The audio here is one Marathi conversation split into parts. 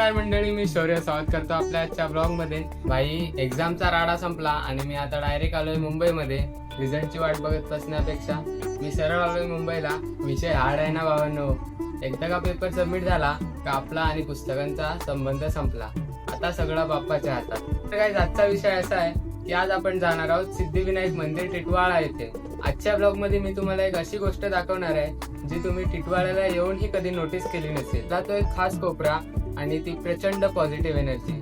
नमस्कार मंडळी, मी शौर्य स्वागत करतो आपल्या आजच्या ब्लॉगमध्ये। भाई एक्झामचा राडा संपला आणि मी आता डायरेक्ट आलोय मुंबईमध्ये। रिझल्टची वाट बघत बसण्यापेक्षा मी सरळ आलोय मुंबईला। विषय हार्ड आहे ना भावांनो, एकदा का पेपर सबमिट झाला का आपला आणि पुस्तकांचा संबंध संपला। आता सगळं बाप्पाच्या हातात। तर काय आजचा विषय असा आहे की आज आपण जाणार आहोत सिद्धिविनायक मंदिर टिटवाळा येथे। आजच्या ब्लॉग मध्ये मी तुम्हाला एक अशी गोष्ट दाखवणार आहे जी तुम्ही टिटवाळ्याला येऊनही कधी नोटीस केली नसेल। तो एक खास कोपरा आणि ती प्रचंड पॉझिटिव्ह एनर्जी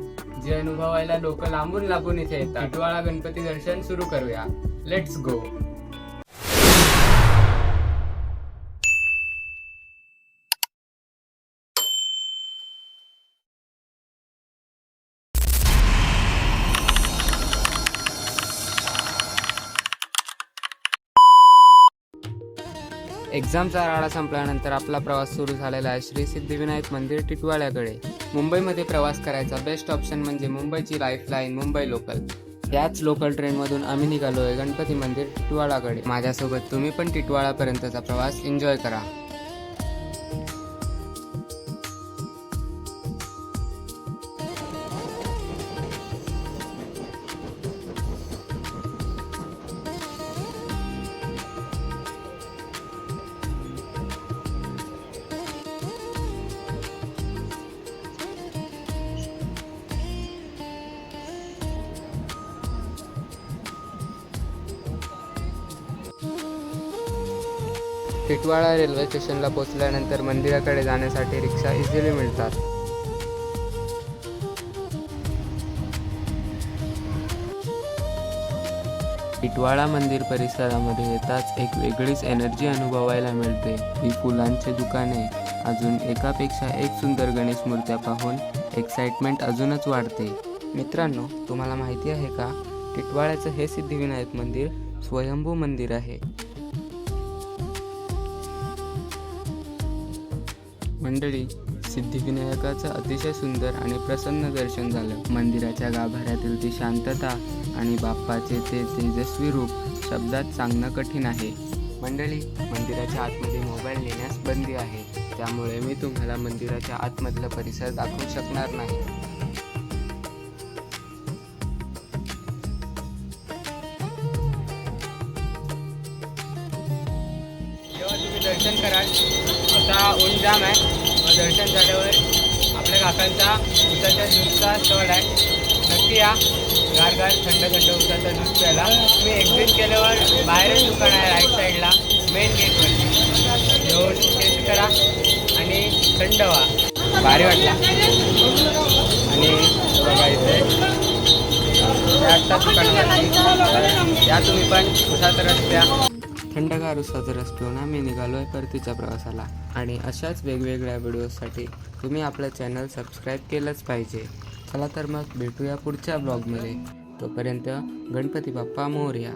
जी अनुभवायला लोक लांबून लांबून इथे येतात। टिटवाळा गणपती दर्शन सुरू करूया, लेट्स गो। एक्झामचा राडा संपल्यानंतर आपला प्रवास सुरू झालेला आहे श्री सिद्धिविनायक मंदिर टिटवाळ्याकडे। मुंबईमध्ये प्रवास करायचा बेस्ट ऑप्शन म्हणजे मुंबईची लाईफलाईन मुंबई लोकल। याच लोकल ट्रेनमधून आम्ही निघालोय गणपती मंदिर टिटवाळाकडे। माझ्यासोबत तुम्ही पण टिटवाळापर्यंतचा प्रवास एन्जॉय करा। टिटवाळा रेल्वे स्टेशनला पोहोचल्यानंतर मंदिराकडे जाण्यासाठी रिक्षा इझिली मिळतात। टिटवाळा मंदिर परिसरामध्ये येताच एक वेगळीच एनर्जी अनुभवायला मिळते। ही फुलांची दुकाने, अजून एकापेक्षा एक सुंदर गणेश मूर्त्या पाहून एक्साइटमेंट अजूनच वाढते। मित्रांनो, तुम्हाला माहिती आहे का, टिटवाळ्याचं हे सिद्धिविनायक मंदिर स्वयंभू मंदिर आहे। मंडळी, सिद्धिविनायकाचं अतिशय सुंदर आणि प्रसन्न दर्शन झालं। मंदिराच्या गाभाऱ्यातील ती शांतता आणि बाप्पाचे ते तेजस्वी रूप शब्दात सांगणं कठीण आहे। मंडळी, मंदिराच्या आतमध्ये मोबाईल नेण्यास बंदी आहे, त्यामुळे मी तुम्हाला मंदिराच्या आतमधला परिसर दाखवू शकणार नाही। जेव्हा तुम्ही दर्शन कराल, आता ऊन जाम आहे, दर्शन झाल्यावर आपल्या काकांचा उसाच्या ज्यूसचा स्टॉल आहे, नक्की या। गार गार थंड थंड उसाचा ज्यूस प्यायला। तुम्ही एक्झिट केल्यावर बाहेरच दुकान आहे राईट साईडला मेन गेटवर, येऊन टेस्ट करा आणि थंड व्हा, भारी वाटला। आणि बघा इथे दुकानावरती या तुम्ही पण उसाचा रस प्या। थंडगार उसाचा रस पिऊन आम्ही निघालोय परतीच्या प्रवासाला। आणि अशाच वेगवेगळ्या व्हिडिओसाठी तुम्ही आपलं चॅनल सबस्क्राईब केलंच पाहिजे। चला तर मग भेटूया पुढच्या ब्लॉगमध्ये। तोपर्यंत गणपती बाप्पा मोरया।